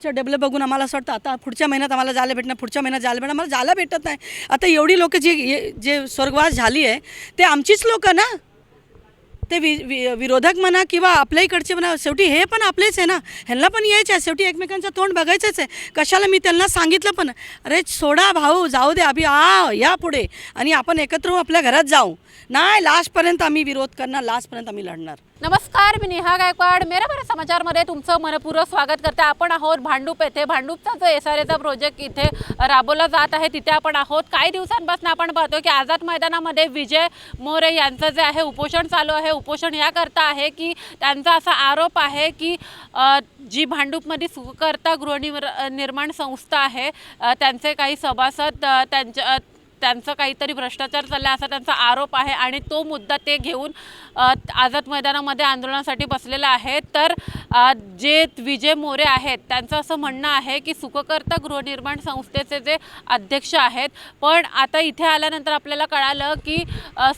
Develop बघून आम्हाला असं वाटतं आता पुढच्या महिन्यात आम्हाला जायला भेटणार, पुढच्या महिन्यात जायला भेटणार, आम्हाला जायला भेटत नाही. आता एवढी लोक जे स्वर्गवास झाली आहे ते आमचीच लोकं ना. ते विरोधक म्हणा किंवा आपल्या इकडचे म्हणा, शेवटी हे पण आपलेच आहे ना. ह्यांना पण यायचं आहे, शेवटी एकमेकांचं तोंड बघायचंच आहे. कशाला मी त्यांना सांगितलं पण, अरे सोडा भाऊ, जाऊ दे अभि या पुढे आणि आपण एकत्र होऊन आपल्या घरात जाऊ. नाही, लास्टपर्यंत आम्ही विरोध करणार, लास्टपर्यंत आम्ही लढणार. नमस्कार, मी नेहा गायकवाड. मेरा बरं समाचारमध्ये तुमचं मनपूर्वक स्वागत करते. आपण आहोत भांडूप येथे. भांडूपचा जो SRAचा प्रोजेक्ट इथे राबवला जात आहे तिथे आपण आहोत. काही दिवसांपासून आपण पाहतो की आझाद मैदानामध्ये विजय मोरे यांचं जे आहे उपोषण चालू आहे. उपोषण याकरता आहे की त्यांचा असा आरोप आहे की जी भांडूपमध्ये सुखकर्ता गृहनिर्माण संस्था आहे त्यांचे काही सभासद त्यांचं काहीतरी भ्रष्टाचार चालला असा त्यांचा आरोप आहे आणि तो मुद्दा ते घेऊन आझाद मैदानामध्ये आंदोलनासाठी बसलेला आहे. तर जे विजय मोरे आहेत त्यांचं असं म्हणणं आहे की सुखकर्ता गृहनिर्माण संस्थेचे जे अध्यक्ष आहेत, पण आता इथे आल्यानंतर आपल्याला कळालं की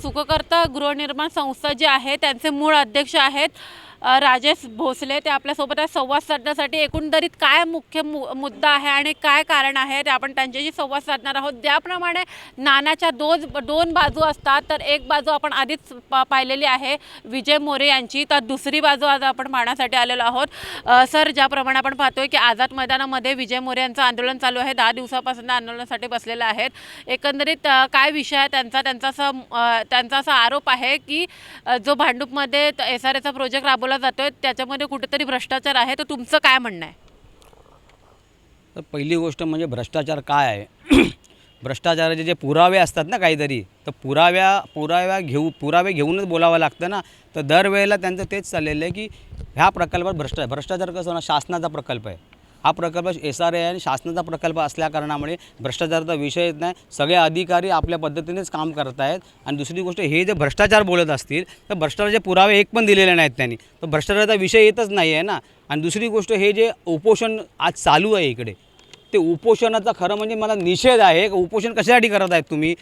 सुखकर्ता गृहनिर्माण संस्था जी आहे त्यांचे मूळ अध्यक्ष आहेत राजेश भोसले. ते आपल्यासोबत आहे संवाद साधण्यासाठी. एकंदरीत काय मुख्य मुद्दा आहे आणि काय कारण आहे ते आपण त्यांच्याशी संवाद साधणार आहोत. ज्याप्रमाणे नाण्याच्या दोन बाजू असतात, तर एक बाजू आपण आधीच पाहिलेली आहे विजय मोरे यांची, तर दुसरी बाजू आज आपण पाहण्यासाठी आलेलो आहोत. सर, ज्याप्रमाणे आपण पाहतोय की आझाद मैदानामध्ये विजय मोरे यांचं आंदोलन चालू आहे, 10 दिवसापासून आंदोलनासाठी बसलेले आहेत. एकंदरीत काय विषय आहे त्यांचा असा आरोप आहे की जो भांडूपमध्ये SRAचा प्रोजेक्ट राबवला जातोय त्याच्यामध्ये कुठेतरी भ्रष्टाचार आहे. तर तुमचं काय म्हणणं आहे? तर पहिली गोष्ट म्हणजे भ्रष्टाचार काय आहे. भ्रष्टाचाराचे जे पुरावे असतात ना काहीतरी, तर पुरावे घेऊनच बोलावं लागतं ना. तर दरवेळेला त्यांचं तेच चाललेलं आहे की ह्या प्रकल्पात भ्रष्टाचार कसं होणार, शासनाचा प्रकल्प आहे हा प्रकल्प, SRA आणि शासनाचा प्रकल्प असल्याकारणामुळे भ्रष्टाचाराचा विषय येत नाही. सगळे अधिकारी आपल्या पद्धतीनेच काम करत आहेत. आणि दुसरी गोष्ट, हे जे भ्रष्टाचार बोलत असतील तर भ्रष्टाचाराचे पुरावे एक पण दिलेले नाहीत त्यांनी, तर भ्रष्टाचाराचा विषय येतच नाही आहे ना. आणि दुसरी गोष्ट, हे जे उपोषण आज चालू आहे इकडे, ते उपोषणाचा खरं म्हणजे मला निषेध आहे. उपोषण कशासाठी करत आहेत तुम्ही?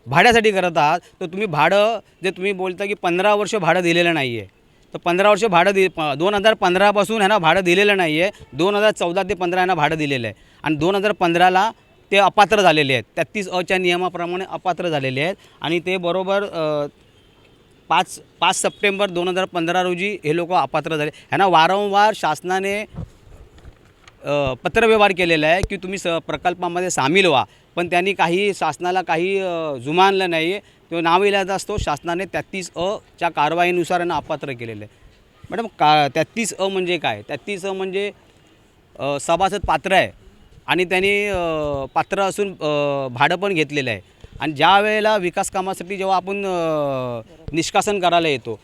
भाड्यासाठी करत आहात. तर तुम्ही भाडं जे तुम्ही बोलता की 15 वर्ष भाडं दिलेलं नाही आहे, तर 15 वर्ष भाडं 2015पासून ह्यांना भाडं दिलेलं नाही आहे. 2014 ते 15 ह्यांना भाडं दिलेलं आहे आणि 2015ला ते अपात्र झालेले आहेत. 33A नियमाप्रमाणे अपात्र झालेले आहेत. आणि ते बरोबर 5 सप्टेंबर 2015 रोजी हे लोक अपात्र झाले. ह्यांना वारंवार शासनाने पत्रव्यवहार केलेला आहे की तुम्ही प्रकल्पामध्ये सामील व्हा, पण त्यांनी शासनाला काही जुमानलं नाही आहे. तो नाविलाजा असतो, शासनाने 33A कारवाईनुसार यांना अपात्र केलेलं आहे. मॅडम, 33A म्हणजे काय? 33A म्हणजे सभासद पात्र आहे आणि त्यांनी पात्र असून भाडं पण घेतलेलं आहे. आणि ज्या वेळेला विकास कामासाठी जेव्हा आपण निष्कासन करायला येतो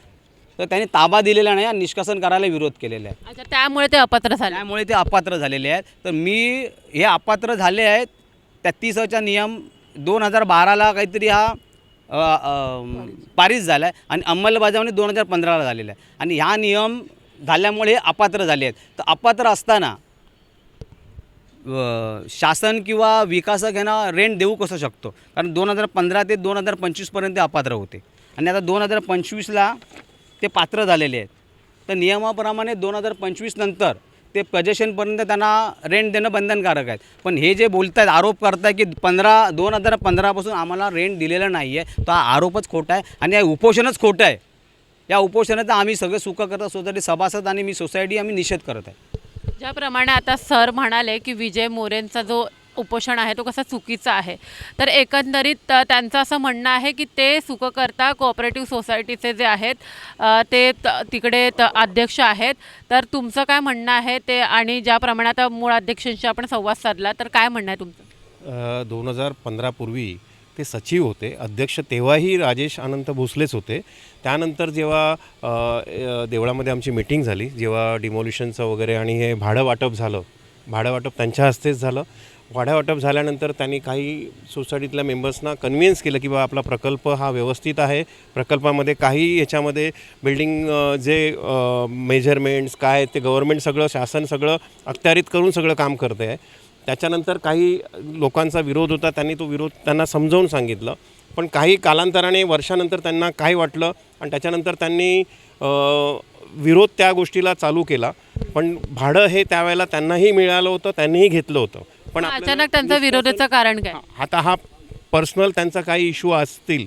तर त्यांनी ताबा दिलेला नाही आणि निष्कासन करायला विरोध केलेला आहे. अच्छा, त्यामुळे ते अपात्र झालेले आहेत. तर हे अपात्र झाले आहेत. 33A नियम 2012ला काहीतरी हा पारित झाला आहे आणि अंमलबजावणी 2015ला झालेला आहे. आणि ह्या नियम झाल्यामुळे हे अपात्र झाले आहेत. तर अपात्र असताना शासन किंवा विकासक यांना रेंट देऊ कसं शकतो? कारण 2015 ते 2025पर्यंत अपात्र होते आणि आता 2025ला ते पात्र झालेले आहेत. तर नियमाप्रमाणे 2025 नंतर ते पजेशनपर्यंत त्यांना रेंट देणं बंधनकारक आहेत. पण हे जे बोलत आहेत, आरोप करत आहेत की 2015पासून आम्हाला रेंट दिलेलं नाही आहे, तो हा आरोपच खोटा आहे आणि हे उपोषणच खोटं आहे. या उपोषणाचा आम्ही सगळे सुखकर्ता सोसायटी सभासद आणि मी सोसायटी आम्ही निषेध करत आहे. ज्याप्रमाणे आता सर म्हणाले की विजय मोरेंचा जो उपोषण आहे तो कसा चुकीचा आहे, तर एकंदरीत त्यांचं असं म्हणणं आहे की ते सुखकर्ता कोऑपरेटिव्ह सोसायटीचे जे आहेत ते तिकडे अध्यक्ष आहेत. तर तुमचं काय म्हणणं आहे ते? आणि ज्याप्रमाणे आता मूळ अध्यक्षांशी आपण संवाद साधला, तर काय म्हणणं आहे तुमचं? 2015 पूर्वी ते सचिव होते. अध्यक्ष तेव्हाही राजेश अनंत भोसलेच होते. त्यानंतर जेव्हा देवळामध्ये आमची मीटिंग झाली, जेव्हा डिमोलिशनचं वगैरे आणि हे भाडं वाटप त्यांच्या हस्तेच झालं. भाडं वाटप झाल्यानंतर त्यांनी काही सोसायटीतल्या मेंबर्सना कन्व्हिन्स केलं की बा आपला प्रकल्प हा व्यवस्थित आहे, प्रकल्पामध्ये काही याच्यामध्ये बिल्डिंग जे मेजरमेंट्स काय ते गव्हर्मेंट सगळं शासन सगळं अखत्यारीत करून सगळं काम करते आहे. त्याच्यानंतर काही लोकांचा विरोध होता, त्यांनी तो विरोध त्यांना समजावून सांगितलं पण काही कालांतराने वर्षानंतर त्यांना काय वाटलं आणि त्याच्यानंतर त्यांनी विरोध त्या गोष्टीला चालू केला. पण भाडं हे त्यावेळेला त्यांनाही मिळालं होतं, त्यांनीही घेतलं होतं. पण अचानक त्यांचं विरोधाचं कारण काय? आता हा पर्सनल त्यांचा काही इश्यू असतील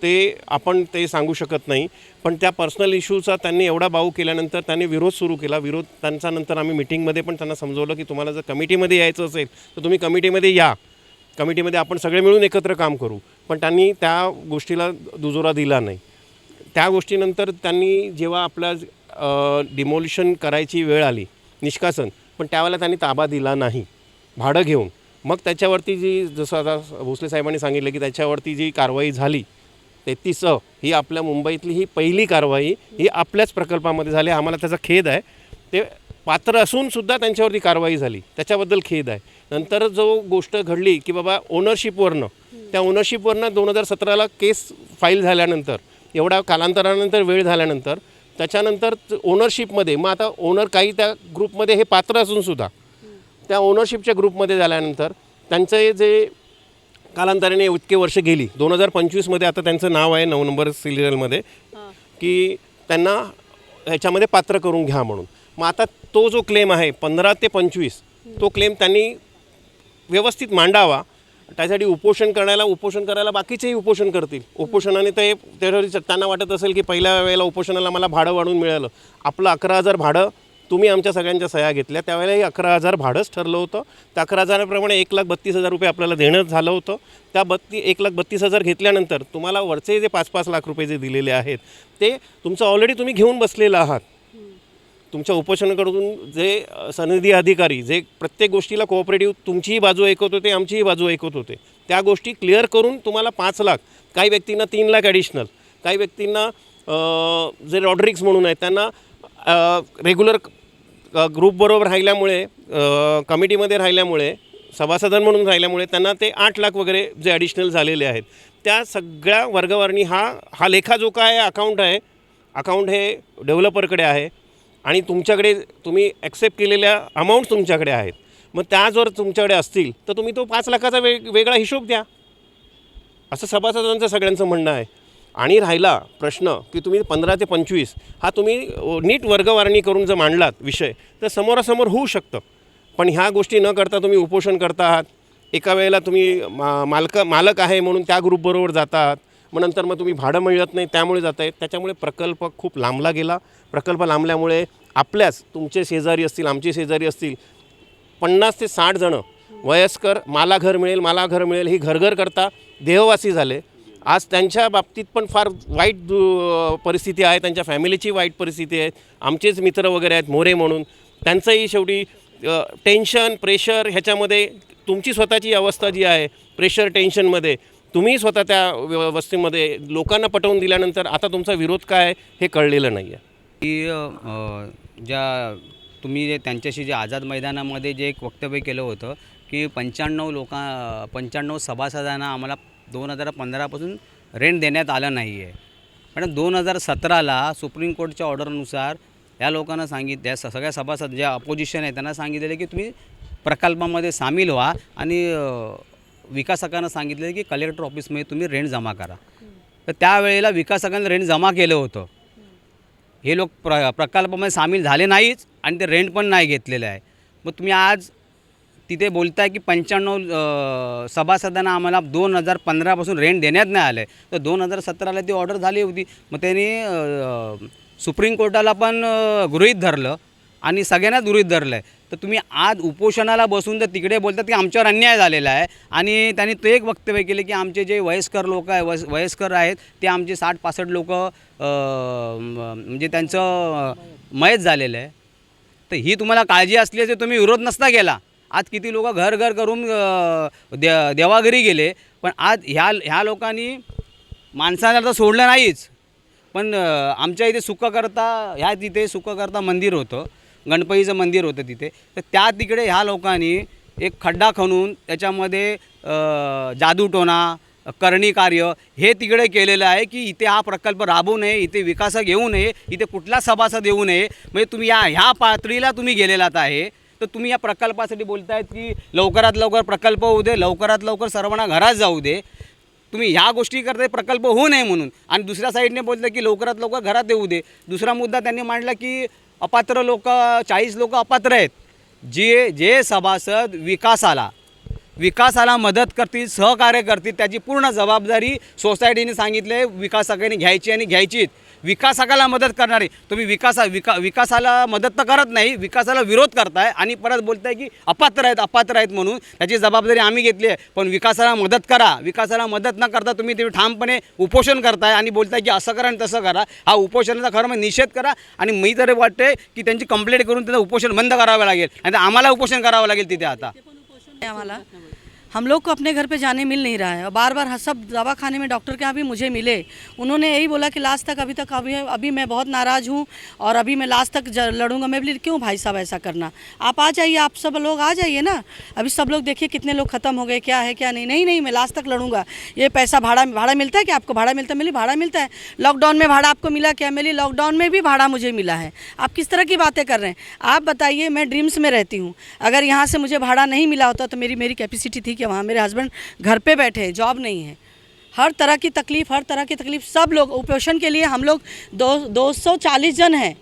ते आपण ते सांगू शकत नाही. पण त्या पर्सनल इश्यूचा त्यांनी एवढा बाऊ केल्यानंतर त्यांनी विरोध सुरू केला. विरोध त्यांचा नंतर आम्ही मिटिंगमध्ये पण त्यांना समजवलं की तुम्हाला जर कमिटीमध्ये यायचं असेल तर तुम्ही कमिटीमध्ये या, कमिटीमध्ये आपण सगळे मिळून एकत्र काम करू. पण त्यांनी त्या गोष्टीला दुजोरा दिला नाही. त्या गोष्टीनंतर त्यांनी जेव्हा आपल्या डिमोलिशन करायची वेळ आली, निष्कासन, पण त्यावेळेला त्यांनी ताबा दिला नाही भाडं घेऊन. मग त्याच्यावरती जी, जसं आता भोसले साहेबांनी सांगितलं की त्याच्यावरती जी कारवाई झाली 33 ही आपल्या मुंबईतली ही पहिली कारवाई ही आपल्याच प्रकल्पामध्ये झाली. आम्हाला त्याचा खेद आहे. ते पात्र असूनसुद्धा त्यांच्यावरती कारवाई झाली, त्याच्याबद्दल खेद आहे. नंतर जो गोष्ट घडली की बाबा ओनरशिपवरनं, त्या ओनरशिपवरनं 2017ला केस फाईल झाल्यानंतर, एवढा कालांतरानंतर वेळ झाल्यानंतर, त्याच्यानंतर ओनरशिपमध्ये मग आता ओनर काही त्या ग्रुपमध्ये हे पात्र असूनसुद्धा त्या ओनरशिपच्या ग्रुपमध्ये झाल्यानंतर त्यांचे जे कालांतराने इतके वर्ष गेली, 2025मध्ये आता त्यांचं नाव आहे 9 नंबर सिरियलमध्ये की त्यांना ह्याच्यामध्ये पात्र करून घ्या म्हणून. मग आता तो जो क्लेम आहे 15 ते 25, तो क्लेम त्यांनी व्यवस्थित मांडावा. त्यासाठी उपोषण करायला बाकीचेही उपोषण करतील. उपोषणाने ते त्यांना वाटत असेल की पहिल्या वेळेला उपोषणाला मला भाडं वाढून मिळालं. आपलं 11,000 भाडं तुम्ही आमच्या सगळ्यांच्या सह्या घेतल्या, त्यावेळेलाही 11,000 भाडंच ठरलं होतं. त्या 11,000प्रमाणे 1,32,000 रुपये आपल्याला देणं झालं होतं. त्या 1,32,000 घेतल्यानंतर तुम्हाला वरचे जे 5-5 लाख रुपये जे दिलेले आहेत ते तुमचं ऑलरेडी तुम्ही घेऊन बसलेलं आहात. तुमच्या उपोषणाकडून जे सनदी अधिकारी जे प्रत्येक गोष्टीला कोऑपरेटिव्ह तुमचीही बाजू ऐकत होते, आमचीही बाजू ऐकत होते, त्या गोष्टी क्लिअर करून तुम्हाला 5 लाख, काही व्यक्तींना 3 लाख ॲडिशनल, काही व्यक्तींना जे रॉड्रिक्स म्हणून आहेत त्यांना रेग्युलर ग्रुपबरोबर राहिल्यामुळे, कमिटीमध्ये राहिल्यामुळे, सभासदान म्हणून राहिल्यामुळे त्यांना ते 8 लाख वगैरे जे ॲडिशनल झालेले आहेत, त्या सगळ्या वर्गवारणी हा लेखाजोखा आहे, अकाउंट हे डेव्हलपरकडे आहे आणि तुमच्याकडे तुम्ही ॲक्सेप्ट केलेल्या अमाऊंट तुमच्याकडे आहेत. मग त्या जर तुमच्याकडे असतील तर तुम्ही तो 5 लाखाचा वेगळा हिशोब द्या, असं सभासदांचं सगळ्यांचं म्हणणं आहे. आणि राहिला प्रश्न की तुम्ही 15 ते 25 हा तुम्ही नीट वर्गवारणी करून जर मांडलात विषय तर समोरासमोर होऊ शकतं. पण ह्या गोष्टी न करता तुम्ही उपोषण करता आहात. एका वेळेला तुम्ही मालक आहे म्हणून त्या ग्रुपबरोबर जाता आहात, मग नंतर मग तुम्ही भाडं मिळत नाही त्यामुळे जात आहेत. त्याच्यामुळे प्रकल्प खूप लांबला गेला. प्रकल्प लांबल्यामुळे तुमचे शेजारी असतील, आमचे शेजारी असतील, 50 ते 60 जणं वयस्कर मला घर मिळेल ही घरघर करता देहवासी झाले. आज त्यांच्या बाबतीत पण फार वाईट परिस्थिती आहे, त्यांच्या फॅमिलीची वाईट परिस्थिती आहे. आमचेच मित्र वगैरे आहेत मोरे म्हणून, त्यांचंही शेवटी टेन्शन, प्रेशर, ह्याच्यामध्ये तुमची स्वतःची अवस्था जी आहे प्रेशर, टेन्शनमध्ये तुम्ही स्वतः त्या वस्तीमध्ये लोकांना पटवून दिल्यानंतर आता तुमचा विरोध काय आहे हे कळलेलं नाही आहे. की तुम्ही जे त्यांच्याशी जे आझाद मैदानामध्ये जे एक वक्तव्य केलं होतं की 95 सभासदांना आम्हाला 2015पासून रेंट देण्यात आलं नाही आहे. पण 2017ला सुप्रीम कोर्टच्या ऑर्डरनुसार या लोकांना त्या सगळ्या सभासद ज्या अपोजिशन आहे त्यांना सांगितलेलं की तुम्ही प्रकल्पामध्ये सामील व्हा आणि विकासकांना सांगितलं की कलेक्टर ऑफिसमध्ये तुम्ही रेंट जमा करा. तर त्यावेळेला विकासकांनी रेंट जमा केलं होतं. हे लोक प्रकल्पामध्ये सामील झाले नाहीच आणि ते रेंट पण नाही घेतलेलं आहे. मग तुम्ही आज तिथे बोलताय की 95 सभासदांना आम्हाला 2015पासून रेंट देण्यात नाही आलं आहे. तर 2017ला ती ऑर्डर झाली होती. मग त्यांनी सुप्रीम कोर्टाला पण गृहीत धरलं आणि सगळ्यांनाच गृहीत धरलं आहे. तर तुम्ही आज उपोषणाला बसून तर तिकडे बोलतात की आमच्यावर अन्याय झालेला आहे आणि त्यांनी तो एक वक्तव्य केले की आमचे जे वयस्कर लोक आहे वयस्कर आहेत ते आमचे 60-65 लोक म्हणजे त्यांचं मयत झालेलं आहे. तर ही तुम्हाला काळजी असली असते तुम्ही विरोध नसता केला. आज किती लोक घर करून देवाघरी गेले, पण आज ह्या लोकांनी माणसांना तर सोडलं नाहीच. पण आमच्या इथे तिथे सुखकर्ता मंदिर होतं, गणपतीचं मंदिर होतं तिथे. तर तिकडे ह्या लोकांनी एक खड्डा खणून त्याच्यामध्ये जादूटोणा, करणी कार्य हे तिकडे केलेलं आहे की इथे हा प्रकल्प राबवू नये, इथे विकासक येऊ नये, इथे कुठला सभासद येऊ नये. म्हणजे तुम्ही ह्या पातळीला तुम्ही गेलेलात आहे. तर तुम्ही या प्रकल्पासाठी बोलतायत की लवकरात लवकर प्रकल्प होऊ दे, लवकरात लवकर सर्वांना घरात जाऊ दे. तुम्ही ह्या गोष्टी करताय प्रकल्प होऊ नये म्हणून, आणि दुसऱ्या साईडने बोलतं की लवकरात लवकर घरात येऊ दे. दुसरा मुद्दा त्यांनी मांडला की अपात्र लोक 40 लोक अपात्र आहेत, जे सभासद विकासाला मदत करतील, सहकार्य करतील, त्याची पूर्ण जबाबदारी सोसायटीने सांगितले विकासकांनी घ्यायची आणि घ्यायचीच. विकासकाला मदत करणारे तुम्ही विकासाला मदत तर करत नाही, विकासाला विरोध करताय आणि परत बोलताय की अपात्र आहेत म्हणून. त्याची जबाबदारी आम्ही घेतली आहे, पण विकासाला मदत करा. विकासाला मदत न करता तुम्ही ते ठामपणे उपोषण करताय आणि बोलताय की असं करा आणि तसं करा. हा उपोषणाचा खरं म्हणजे निषेध करा, आणि मी तरी वाटते की त्यांची कंप्लेंट करून त्यांचं उपोषण बंद करावं लागेल, आणि आम्हाला उपोषण करावं लागेल तिथे आता. हमारा हम लोग को अपने घर पे जाने मिल नहीं रहा है, और बार बार सब दवाखाने में डॉक्टर के यहाँ भी मुझे मिले, उन्होंने यही बोला कि लास्ट तक अभी मैं बहुत नाराज़ हूँ और अभी मैं लास्ट तक लड़ूंगा. मैं बोली क्यों भाई साहब ऐसा करना, आप आ जाइए, आप सब लोग आ जाइए ना. अभी सब लोग देखिए कितने लोग ख़त्म हो गए, क्या है क्या नहीं, मैं लास्ट तक लड़ूंगा. ये पैसा भाड़ा मिलता है क्या आपको? भाड़ा मिलता है? मिली भाड़ा मिलता है. लॉकडाउन में भाड़ा आपको मिला क्या? मिली लॉकडाउन में भी भाड़ा मुझे मिला है. आप किस तरह की बातें कर रहे हैं? आप बताइए, मैं ड्रीम्स में रहती हूँ, अगर यहाँ से मुझे भाड़ा नहीं मिला होता तो मेरी कैपेसिटी थी कि वहाँ मेरे हस्बैंड घर पे बैठे हैं, जॉब नहीं है. हर तरह की तकलीफ़ सब लोग उपोषण के लिए, हम लोग 240 जन हैं.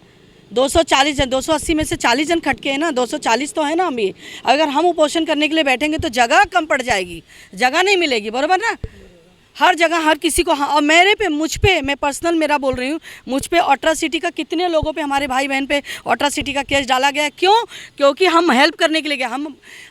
240 जन, 280 में से 40 जन खटके हैं ना, 240 तो है ना. हम ये अगर हम उपोषण करने के लिए बैठेंगे तो जगह कम पड़ जाएगी, जगह नहीं मिलेगी, बराबर ना. हर जगह हर किसी को. हाँ, और मुझ पे मैं पर्सनल मेरा बोल रही हूँ, मुझ पे ऑट्रासिटी का कितने लोगों पे, हमारे भाई बहन पे ऑट्रासिटी का केस डाला गया है. क्यों? क्योंकि हम हेल्प करने के लिए गए.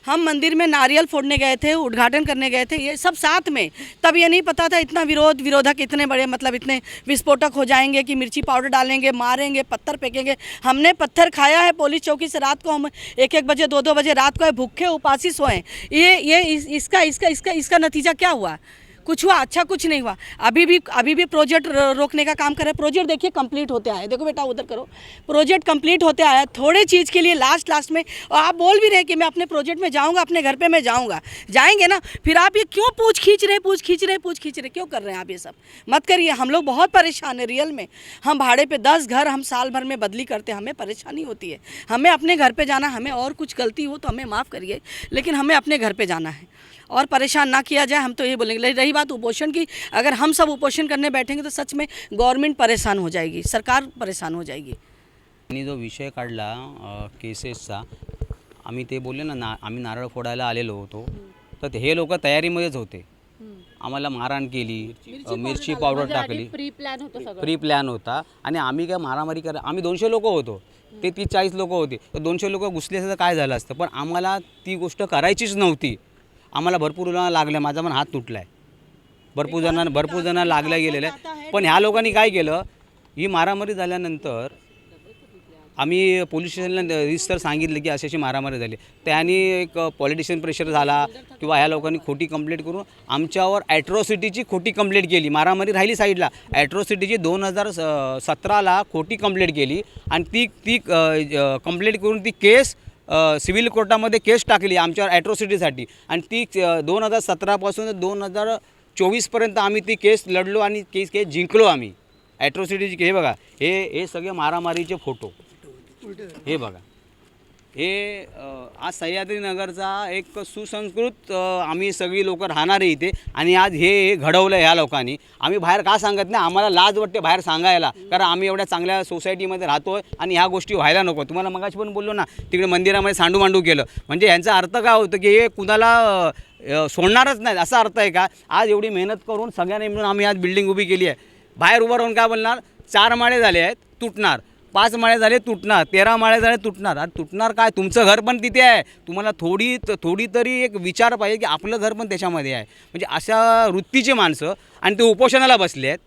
हम मंदिर में नारियल फोड़ने गए थे, उद्घाटन करने गए थे, ये सब साथ में. तब ये नहीं पता था इतना विरोधक इतने बड़े, मतलब इतने विस्फोटक हो जाएंगे कि मिर्ची पाउडर डालेंगे, मारेंगे, पत्थर फेंकेंगे. हमने पत्थर खाया है पुलिस चौकी से. रात को हम 1-1 बजे 2-2 बजे रात को भूखे उपासी सोए. ये इसका नतीजा क्या हुआ? कुछ हुआ? अच्छा कुछ नहीं हुआ. अभी भी प्रोजेक्ट रोकने का काम कर रहे हैं. प्रोजेक्ट देखिए कंप्लीट होते आए, देखो बेटा उधर करो, प्रोजेक्ट कंप्लीट होते आया. थोड़े चीज़ के लिए लास्ट में, और आप बोल भी रहे हैं कि मैं अपने प्रोजेक्ट में जाऊंगा, अपने घर पे मैं जाऊंगा, जाएंगे ना. फिर आप ये क्यों पूछ खींच रहे क्यों कर रहे हैं आप? ये सब मत करिए. हम लोग बहुत परेशान है रियल में. हम भाड़े पे 10 घर हम साल भर में बदली करते हैं, हमें परेशानी होती है. हमें अपने घर पे जाना, हमें और कुछ गलती हो तो हमें माफ़ करिए, लेकिन हमें अपने घर पे जाना है और परेशान ना किया जाए. हम तो ये बोलेंगे. रही बात उपोषण की, अगर हम सब उपोषण करने बैठेंगे तो सच में गवर्नमेंट परेशान हो जाएगी, सरकार परेशान हो जाएगी. आणि जो विषय काढला केसेसचा, आम्ही ते बोलले ना, आम्ही नारळ फोडायला आलेलो होतो, तर हे लोक तयारीमध्येच होते. आम्हाला मारहाण केली, मिरची पावडर टाकली, प्री प्लॅन होतं सगळं. प्री प्लॅन होता. आणि आम्ही काय मारामारी आम्ही 200 लोक होतो, ते 30-40 लोक होते, तर 200 लोक घुसले असतं तर काय झालं असतं. पण आम्हाला ती गोष्ट करायचीच नव्हती. आम्हाला भरपूर जणांना लागलं, माझा पण हात तुटला आहे, भरपूर जणांना लागल्या गेलेलं आहे. पण ह्या लोकांनी काय केलं, ही मारामारी झाल्यानंतर आम्ही पोलीस स्टेशनला रिस्टर सांगितलं की अशी मारामारी झाली. त्यांनी एक पॉलिटिशियन प्रेशर झाला किंवा ह्या लोकांनी खोटी कंप्लेंट करून आमच्यावर ॲट्रॉसिटीची खोटी कंप्लेंट केली. मारामारी राहिली साईडला, ॲट्रॉसिटीची 2017ला खोटी कंप्लेंट केली, आणि ती कंप्लेंट करून ती केस सिव्हिल कोर्टामध्ये केस टाकली आमच्यावर ॲट्रॉसिटीसाठी. आणि ती 2017पासून 2024पर्यंत आम्ही ती केस लढलो आणि केस जिंकलो आम्ही. ॲट्रॉसिटीची हे बघा, हे सगळे मारामारीचे फोटो, हे बघा. हे आज सह्याद्रीनगरचा एक सुसंस्कृत आम्ही सगळी लोक राहणार आहे इथे, आणि आज हे घडवलं ह्या लोकांनी. आम्ही बाहेर का सांगत नाही, आम्हाला लाज वाटते बाहेर सांगायला, कारण आम्ही एवढ्या चांगल्या सोसायटीमध्ये राहतो आहे आणि ह्या गोष्टी व्हायला नको. तुम्हाला मगाशी पण बोललो ना, तिकडे मंदिरामध्ये सांडू केलं, म्हणजे ह्यांचा अर्थ काय होतं की हे कुणाला सोडणारच नाही, असा अर्थ आहे का? आज एवढी मेहनत करून सगळ्यांनी मिळून आम्ही आज बिल्डिंग उभी केली आहे. बाहेर उभं राहून काय बोलणार, 4 माळे झाले आहेत तुटणार, 5 माळे झाले तुटणार, 13 माळे झाले तुटणार. आणि तुटणार काय, तुमचं घर पण तिथे आहे. तुम्हाला थोडी तरी एक विचार पाहिजे की आपलं घर पण त्याच्यामध्ये आहे. म्हणजे अशा वृत्तीचे माणसं, आणि ते उपोषणाला बसले आहेत.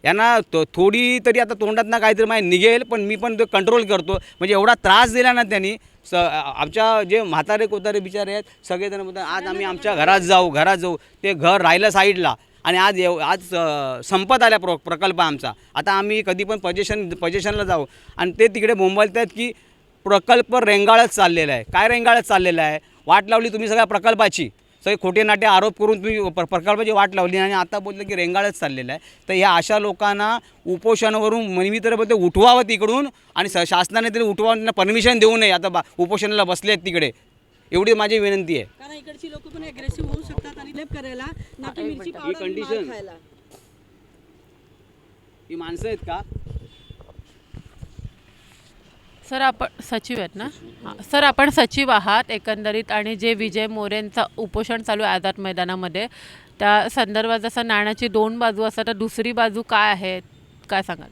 यांना थोडी तरी आता तोंडातनं काहीतरी माहिती निघेल, पण मी पण ते कंट्रोल करतो. म्हणजे एवढा त्रास दिला ना त्यांनी. आमच्या जे म्हातारे कोतारे बिचारे आहेत सगळेजण म्हणतात आज आम्ही आमच्या घरात जाऊ. ते घर राहिलं साईडला, आणि आज संपत आल्या प्रकल्प आमचा. आता आम्ही कधी पण पोझिशनला जाऊ, आणि ते तिकडे बोंबलतात की प्रकल्प रेंगाळत चाललेला आहे. काय रेंगाळत चाललेला आहे? वाट लावली तुम्ही सगळ्या प्रकल्पाची, सगळे खोटे नाटे आरोप करून तुम्ही प्रकल्पाची वाट लावली, आणि आता बोललं की रेंगाळत चाललेलं आहे. तर ह्या अशा लोकांना उपोषणावरून मी तर बोलते उठवावं तिकडून, आणि शासनाने तरी उठवावं, त्यांना परमिशन देऊ नये. आता उपोषणाला बसले आहेत तिकडे, एवढी माझी विनंती आहे. इकडची लोक पण अग्रेसिव्ह होऊ शकतात आणि लेप करायला ना की मिरची ही पावडर आणि मार condition. खायला. ही माणसं आहेत का? सर आपण सचिव आहेत ना हां. सर आपण सचिव आहात एकंदरीत आणि जे विजय मोरेंचं उपोषण चालू आहे आझाद मैदानामध्ये त्या संदर्भात जसं नाण्याची दोन बाजू असतात तर दुसरी बाजू काय आहे काय सांगाल?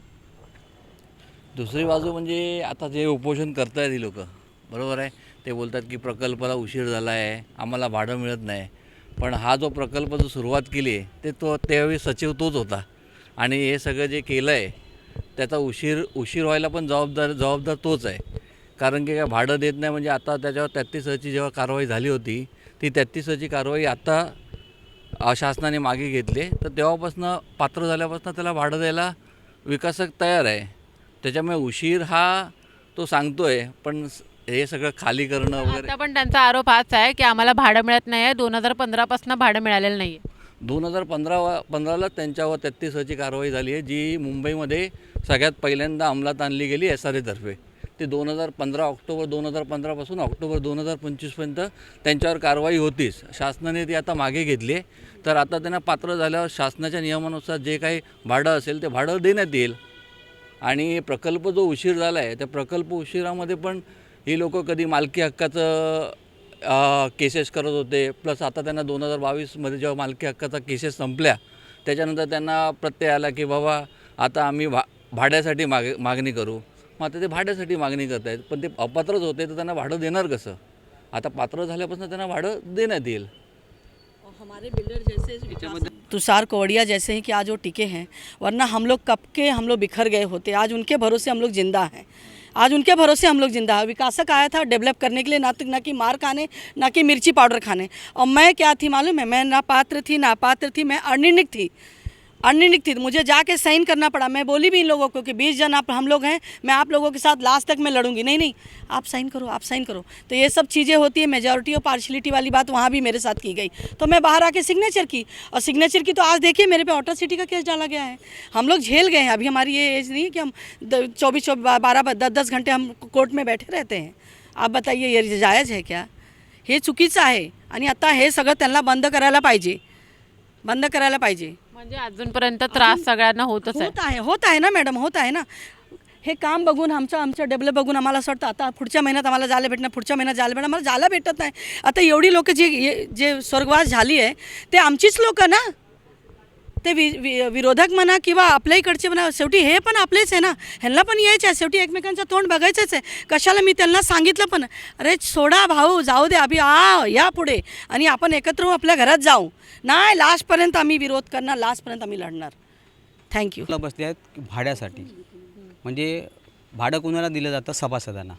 दुसरी बाजू म्हणजे आता जे उपोषण करतायत ही लोक बरोबर आहे ते बोलतात की प्रकल्पाला उशीर झाला आहे आम्हाला भाडं मिळत नाही पण हा जो प्रकल्प जो सुरुवात केली आहे ते त्यावेळी सचिव तोच होता आणि हे सगळं जे केलं आहे त्याचा उशीर व्हायला पण जबाबदार तोच आहे कारण की काय भाडं देत नाही म्हणजे आता त्याच्यावर 33ची जेव्हा कारवाई झाली होती ती 33ची कारवाई आता शासनाने मागे घेतली तर तेव्हापासून पात्र झाल्यापासून त्याला भाडं द्यायला विकासक तयार आहे त्याच्यामुळे उशीर हा तो सांगतोय पण हे सगळं खाली करणं वगैरे आता पण त्यांचा आरोप हाच आहे की आम्हाला भाडं मिळत नाही आहे 2015पासून भाडं मिळालेलं नाही आहे 2015ला त्यांच्यावर 33ची कारवाई झाली आहे जी मुंबईमध्ये सगळ्यात पहिल्यांदा अंमलात आणली गेली SRA तर्फे ते 2015 ऑक्टोबर 2015पासून ऑक्टोबर 2025पर्यंत त्यांच्यावर कारवाई होतीच शासनाने ती आता मागे घेतली तर आता त्यांना पात्र झाल्यावर शासनाच्या नियमानुसार जे काही भाडं असेल ते भाडं देण्यात येईल आणि प्रकल्प जो उशीर झाला आहे त्या प्रकल्प उशिरामध्ये पण ही लोक कधी मालकी हक्काचं केसेस करत होते प्लस आता त्यांना 2022मध्ये जेव्हा मालकी हक्काचा केसेस संपल्या त्याच्यानंतर त्यांना प्रत्यय आला की बाबा आता आम्ही भाड्यासाठी मागणी करू मग आता ते भाड्यासाठी मागणी करत आहेत पण ते अपात्रच होते तर त्यांना भाडं देणार कसं आता पात्र झाल्यापासून त्यांना भाडं देण्यात येईल हमारे बिल्डर जैसे तुषार कवड़िया जैसे ही कि आज वो टिके हैं वरना हम लोग कब के हम लोग बिखर गए होते आज उनके भरोसे हम लोग जिंदा हैं आज उनके भरोसे हम लोग जिंदा है विकासक आया था डेवलप करने के लिए ना कि मार खाने ना कि मिर्ची पाउडर खाने और मैं क्या थी मालूम है मैं नापात्र थी मैं अनिर्णित थी मुझे जाके साइन करना पड़ा मैं बोली भी इन लोगों को कि 20 जन हम लोग हैं मैं आप लोगों के साथ लास्ट तक मैं लड़ूंगी नहीं आप साइन करो तो ये सब चीज़ें होती है मेजॉरिटी और पार्शलिटी वाली बात वहाँ भी मेरे साथ की गई तो मैं बाहर आके सिग्नेचर की और सिग्नेचर की तो आज देखिए मेरे पे ऑटोसिटी का केस डाला गया है हम लोग झेल गए हैं अभी हमारी ये एज नहीं है कि हम 12 घंटे हम कोर्ट में बैठे रहते हैं आप बताइए ये जायज़ है क्या हे चुकीचं आहे आणि आता हे सगळं त्यांना बंद करायला पाहिजे म्हणजे अजूनपर्यंत त्रास सगळ्यांना होतच आहे होत आहे ना मॅडम होत आहे ना हे काम बघून आमचं डेव्हलप बघून आम्हाला असं वाटतं आता पुढच्या महिन्यात आम्हाला जायला भेटणार आम्हाला जायला भेटत नाही आता एवढी लोक जे स्वर्गवास झाली आहे ते आमचीच लोक ना ते विरोधक म्हणा किंवा आपल्या इकडचे म्हणा शेवटी हे पण आपलेच आहे ना ह्यांना पण यायचं आहे शेवटी एकमेकांचं तोंड बघायचंच आहे कशाला मी त्यांना सांगितलं पण अरे सोडा भाऊ जाऊ दे अभि या पुढे आणि आपण एकत्र होऊन आपल्या घरात जाऊ नाही लास्टपर्यंत आम्ही विरोध करणार लास्टपर्यंत आम्ही लढणार थँक्यू बसले आहेत भाड्यासाठी म्हणजे भाडं कोणाला दिलं जातं सभासदांना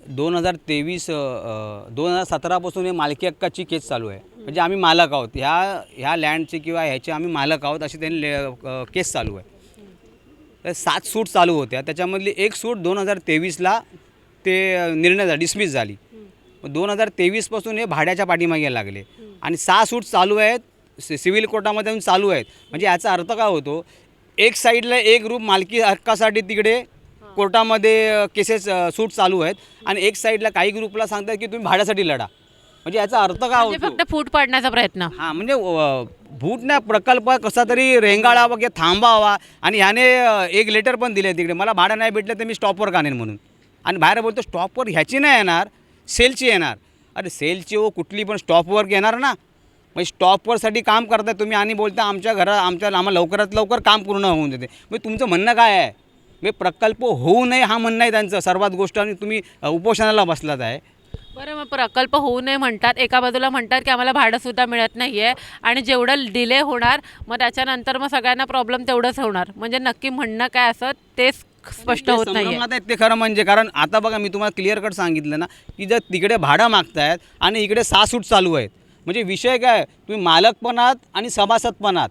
2017पासून हे मालकी हक्काची केस चालू आहे म्हणजे आम्ही मालक आहोत ह्या लँडचे किंवा ह्याचे आम्ही मालक आहोत अशी त्यांनी केस चालू आहे तर 7 सूट चालू होत्या त्याच्यामधली एक सूट 2023ला ते निर्णय डिसमिस झाली 2023पासून हे भाड्याच्या पाठीमागे लागले आणि 6 सूट चालू आहेत सिव्हिल कोर्टामध्ये चालू आहेत म्हणजे याचा अर्थ काय होतो एक साईडला एक ग्रुप मालकी हक्कासाठी तिकडे कोर्टामध्ये केसेस सूट चालू आहेत आणि एक साईडला काही ग्रुपला सांगतात की तुम्ही भाड्यासाठी लढा म्हणजे याचा अर्थ काय होतो फक्त फूट पाडण्याचा प्रयत्न हां म्हणजे भूटने प्रकल्प कसा तरी रेंगाळावा किंवा थांबावा आणि ह्याने एक लेटर पण दिले तिकडे मला भाडं नाही भेटलं तर मी स्टॉपवर काढेन म्हणून आणि बाहेर बोलतो स्टॉपवर ह्याची नाही येणार सेलची येणार अरे सेलची कुठली पण स्टॉपवर येणार ना म्हणजे स्टॉपवरसाठी काम करताय तुम्ही आणि बोलता आम्हाला लवकरात लवकर काम पूर्ण होऊन देते म्हणजे तुमचं म्हणणं काय आहे म्हणजे प्रकल्प होऊ नये हा म्हणणं आहे त्यांचं सर्वात गोष्ट आणि तुम्ही उपोषणाला बसलात आहे बरं मग प्रकल्प होऊ नये म्हणतात एका बाजूला म्हणतात की आम्हाला भाडंसुद्धा मिळत नाही आहे आणि जेवढं डिले होणार मग त्याच्यानंतर मग सगळ्यांना प्रॉब्लेम तेवढंच होणार म्हणजे नक्की म्हणणं काय असं तेच स्पष्ट होत नाही ते खरं म्हणजे कारण आता बघा मी तुम्हाला क्लिअर कट सांगितलं ना की जर तिकडे भाडं मागतायत आणि इकडे 6 सूट चालू आहेत म्हणजे विषय काय तुम्ही मालक पण आहात आणि सभासद पण आहात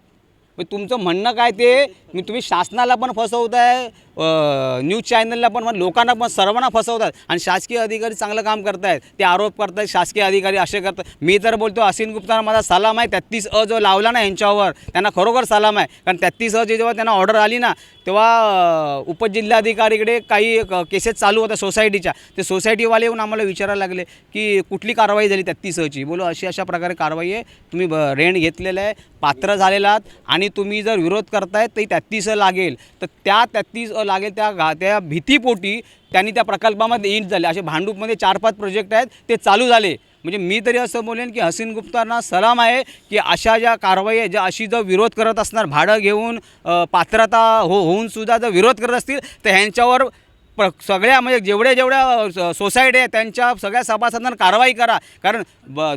तुमचं म्हणणं काय ते तुम्ही शासनाला पण फसवताय न्यूज चॅनलला पण लोकांना पण सर्वांना फसवतात आणि शासकीय अधिकारी चांगलं काम करतायत. ते आरोप करतायत शासकीय अधिकारी असे करतात. मी तर बोलतो हसीन गुप्तांना माझा सलाम आहे. 33A जो लावला ना यांच्यावर त्यांना खरोखर सलाम आहे. कारण 33A जेव्हा त्यांना ऑर्डर आली ना तेव्हा उपजिल्हाधिकारीकडे काही केसेस चालू होत्या सोसायटीच्या. ते सोसायटीवाले येऊन आम्हाला विचारायला लागले की कुठली कारवाई झाली 33Aची. बोलो अशा प्रकारे कारवाई आहे. तुम्ही रेंट घेतलेलं आहे, पात्र झालेला आहात आणि तुम्ही जर विरोध करतायत तर 33A लागेल. तर त्या 33A लागेल त्या भीतीपोटी त्यांनी त्या प्रकल्पामध्ये इंट झाले. असे भांडूपमध्ये 4-5 प्रोजेक्ट आहेत ते चालू झाले. म्हणजे मी तरी असं बोलेन की हसीन गुप्तांना सलाम आहे की अशा ज्या कारवाई आहे, ज्या अशी जर विरोध करत असणार, भाडं घेऊन पात्रता होऊन सुद्धा जर विरोध करत असतील तर ह्यांच्यावर सगळ्या म्हणजे जेवढ्या सोसायटी आहे त्यांच्या सगळ्या सभासदांना कारवाई करा. कारण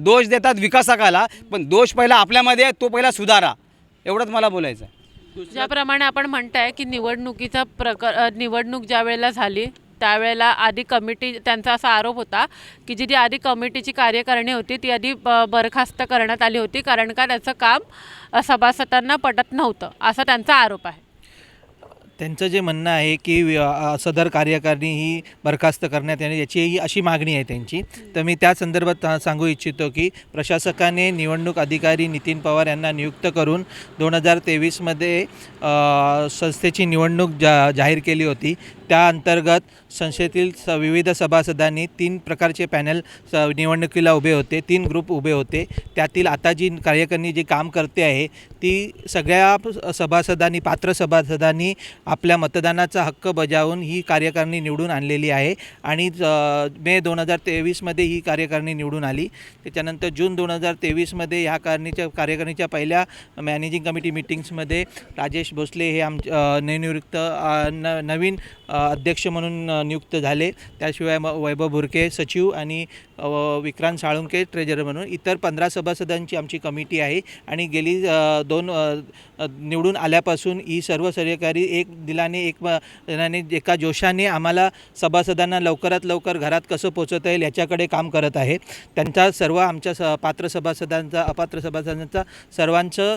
दोष देतात विकासकाला, पण दोष पहिला आपल्यामध्ये आहे, तो पहिला सुधारा. एवढंच मला बोलायचं आहे. ज्याप्रमाणे आपण म्हणताय की निवडणुकीचा निवडणूक ज्या वेळेला झाली त्यावेळेला आधी कमिटी, त्यांचा असा आरोप होता की जी आधी कमिटीची कार्यकारिणी होती ती आधी बरखास्त करण्यात आली होती, कारण का त्याचं काम सभासदांना पटत नव्हतं, असा त्यांचा आरोप आहे. त्यांचं जे म्हणणं आहे की सदर कार्यकारिणी ही बरखास्त करण्यात येणे याची ही अशी मागणी आहे त्यांची. तर मी त्या संदर्भात सांगू इच्छितो की प्रशासकाने निवडणूक अधिकारी नितीन पवार यांना नियुक्त करून 2023मध्ये संस्थेची निवडणूक जाहीर केली होती. त्या अंतर्गत संस्थेतील विविध सभासदांनी 3 प्रकारचे पॅनल निवडणुकीला उभे होते, 3 ग्रुप उभे होते. त्यातील आता जी कार्यकारिणी जी काम करते आहे ती सगळ्या सभासदांनी, पात्र सभासदांनी आपल्या मतदानाचा हक्क बजावून ही कार्यकारिणी निवडून आणलेली आहे आणि मे 2023मध्ये ही कार्यकारिणी निवडून आली. त्याच्यानंतर जून 2023मध्ये ह्या कार्यकारिणीच्या पहिल्या मॅनेजिंग कमिटी मिटिंग्समध्ये राजेश भोसले हे नियुक्त नवीन अध्यक्ष म्हणून नियुक्त झाले. त्याशिवाय वैभव भुरके सचिव आणि विक्रांत साळुंके ट्रेजरर म्हणून इतर 15 सभासदांची आमची कमिटी आहे. आणि गेली 2 निवडून आल्यापासून ही सर्व सहकारी एक दिलाने, एका जोशाने आम्हाला सभासदांना लवकरात लवकर घरात कसं पोचवता येईल याच्याकडे काम करत आहे. त्यांचा सर्व आमच्या पात्र सभासदांचा, अपात्र सभासदांचा सर्वांचं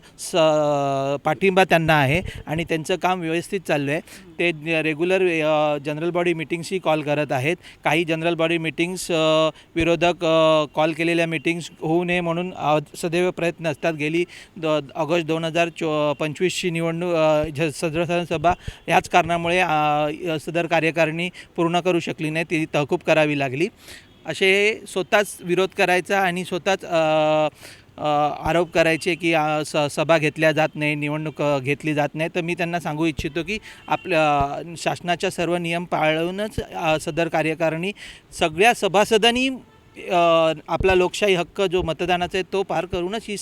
पाठिंबा त्यांना आहे आणि त्यांचं काम व्यवस्थित चाललं आहे. ते रेग्युलर जनरल बॉडी मीटिंग्सही कॉल करत आहेत. काही जनरल बॉडी मीटिंग्स विरोधक कॉल केलेल्या मीटिंग्स होऊ नये म्हणून सदैव प्रयत्न असतात. गेली ऑगस्ट 2025ची निवडणूक सदस्य सभा ह्याच कारणामुळे सदर कार्यकारिणी पूर्ण करू शकली नाही, ती तहकूब करावी लागली. असे स्वतःच विरोध करायचा आणि स्वतःच आरोप करायचे की सभा घेतल्या जात नाही, निवडणूक घेतली जात नाही. तर मी त्यांना सांगू इच्छितो की आपल्या शासनाच्या सर्व नियम पाळूनच सदर कार्यकारिणी सगळ्या सभासदांनी आपला लोकशाही हक्क जो मतदानाचा आहे तो पार करूनच ही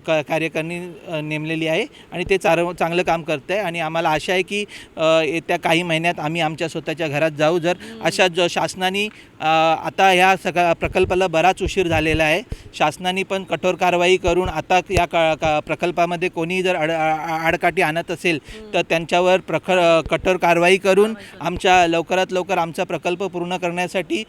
कार्यकारिणी नेमलेली आहे आणि ते चांगलं काम करतं आहे. आणि आम्हाला आशा आहे की येत्या काही महिन्यात आम्ही आमच्या स्वतःच्या घरात जाऊ. जर अशा शासनाने आता ह्या सगळ्या प्रकल्पाला बराच उशीर झालेला आहे, शासनाने पण कठोर कारवाई करून आता या प्रकल्पामध्ये कोणी जर आडकाठी आणत असेल तर त्यांच्यावर कठोर कारवाई करून लवकरात लवकर आमचा प्रकल्प पूर्ण करण्यासाठी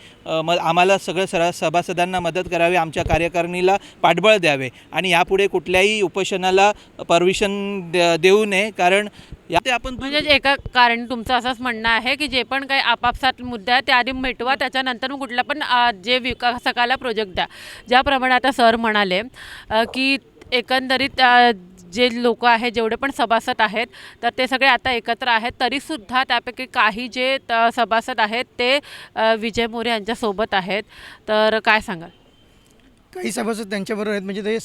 आम्हाला सगळ्या सभासदांना मदत करावी, आमच्या कार्यकारिणीला पाठबळ द्यावे आणि यापुढे कुठल्याही उपोषणाला परमिशन देऊ नये. कारण ते आपण म्हणजे एका कारण तुमचं असंच म्हणणं आहे की जे पण काही आपापसात मुद्दे आहेत ते आधी मिटवा, त्याच्यानंतर मग कुठला पण जे विकासकाला प्रोजेक्ट द्या. ज्याप्रमाणे आता सर म्हणाले की एकंदरीत जे लोक आहेत, जेवढे पण सभासद आहेत तर ते सगळे आता एकत्र आहेत, तरीसुद्धा त्यापैकी काही जे सभासद आहेत ते विजय मोरे यांच्यासोबत आहेत. तर काय सांगाल? काही सभासद त्यांच्याबरोबर आहेत, म्हणजे ते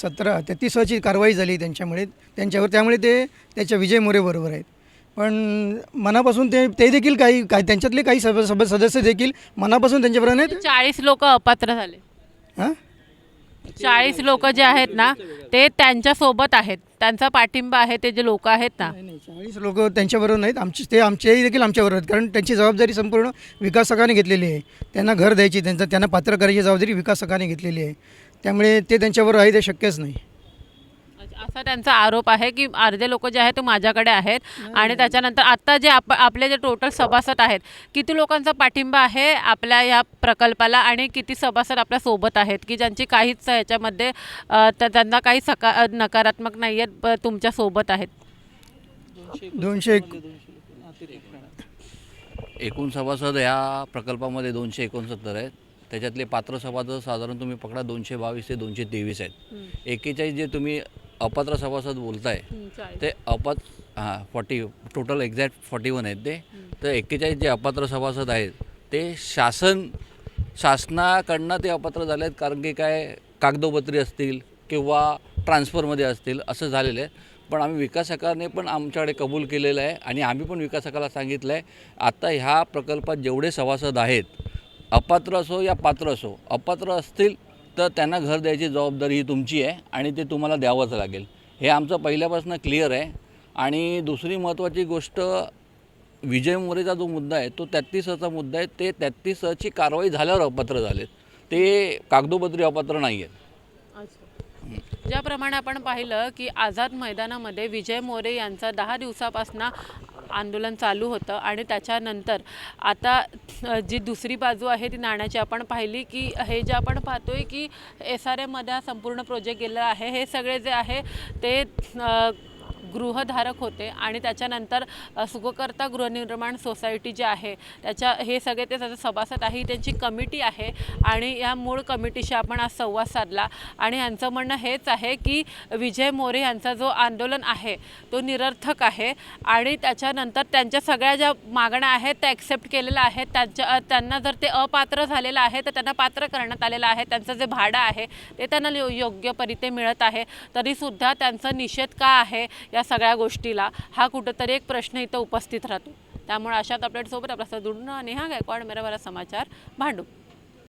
33ची कारवाई झाली त्यांच्यावर, त्यामुळे ते त्याच्या विजय मोरे बरोबर आहेत. पण मनापासून ते देखील काही त्यांच्यातले काही सदस्य देखील मनापासून त्यांच्याबरोबर नाहीत. 40 लोक अपात्र झाले. हां, 40 लोक जे आहेत ना ते त्यांच्यासोबत आहेत, त्यांचा पाठिंबा आहे. ते जे लोक आहेत ना, 40 लोक त्यांच्याबरोबर नाहीत, आमचेही देखील आमच्याबरोबर आहेत. कारण त्यांची जबाबदारी संपूर्ण विकासकाने घेतलेली आहे. त्यांना घर द्यायची, त्यांना पात्र करायची जबाबदारी विकासकाने घेतलेली आहे. त्यामुळे ते त्यांच्याबरोबर आहे ते शक्यच नाही. असा त्यांचा आरोप आहे की अर्धे लोक जे आहेत ते माझ्याकडे आहेत. आणि त्याच्यानंतर आता जे आपले जे टोटल सभासद आहेत, किती लोकांचा पाठिंबा आहे आपल्या या प्रकल्पाला आणि किती सभासद आपल्या सोबत आहेत की ज्यांची काहीच ह्याच्यामध्ये त्यांना काही नकारात्मक नाही आहेत, तुमच्या सोबत आहेत? 200 एकूण सभासद ह्या प्रकल्पामध्ये 269 आहेत. त्याच्यातले पात्र सभासद साधारण तुम्ही पकडा 222 ते 223 आहेत. 41 जे तुम्ही अपात्र सभासद बोलताय ते 40 टोटल एक्झॅक्ट 41 आहेत ते. तर 41 जे अपात्र सभासद आहेत ते शासनाकडनं ते अपात्र झाले आहेत, कारण की काय कागदोपत्री असतील किंवा ट्रान्सफरमध्ये असतील असं झालेलं आहे. पण आम्ही विकासकाने पण आमच्याकडे कबूल केलेलं आहे आणि आम्ही पण विकासकाला सांगितलं आहे, आता ह्या प्रकल्पात जेवढे सभासद आहेत, अपात्र असो या पात्र असो, अपात्र असतील तर त्यांना घर द्यायची जबाबदारी ही तुमची आहे आणि ते तुम्हाला द्यावंच लागेल. हे आमचं पहिल्यापासून क्लिअर आहे. आणि दुसरी महत्त्वाची गोष्ट, विजय मोरेचा जो मुद्दा आहे तो 33चा मुद्दा आहे. ते 33ची कारवाई झाल्यावर अपात्र झालेत, ते कागदोपत्री अपात्र नाही आहेत. ज्याप्रमाणे आपण पाहिलं की आझाद मैदानामध्ये विजय मोरे यांचं 10 दिवसापासून आंदोलन चालू होतं आणि त्याच्यानंतर आता जी दुसरी बाजू आहे ती नाण्याची आपण पाहिली की हे जे आपण पाहतोय की SRMमध्ये संपूर्ण प्रोजेक्ट गेलेला आहे. हे सगळे जे आहे ते गृहधारक होते आणि त्याच्यानंतर सुखकर्ता गृहनिर्माण सोसायटी जी आहे त्याच्या हे सगळे ते त्याचे सभासद आहे, त्यांची कमिटी आहे आणि या मूळ कमिटीशी आपण आज संवाद साधला आणि यांचं म्हणणं हेच आहे की विजय मोरे यांचा जो आंदोलन आहे तो निरर्थक आहे आणि त्याच्यानंतर त्यांच्या सगळ्या ज्या मागण्या आहेत त्या ॲक्सेप्ट केलेल्या आहेत. त्यांना जर ते अपात्र झालेलं आहे तर त्यांना पात्र करण्यात आलेलं आहे. त्यांचं जे भाडं आहे ते त्यांना योग्यपरीते मिळत आहे, तरीसुद्धा त्यांचा निषेध का आहे या सगळ्या गोष्टीला, हा कुठंतरी एक प्रश्न इथं उपस्थित राहतो. त्यामुळे अशाच अपडेटसोबत आपल्या जोडून नेहा गायकवाड, मेरा बरा समाचार, भांडूप.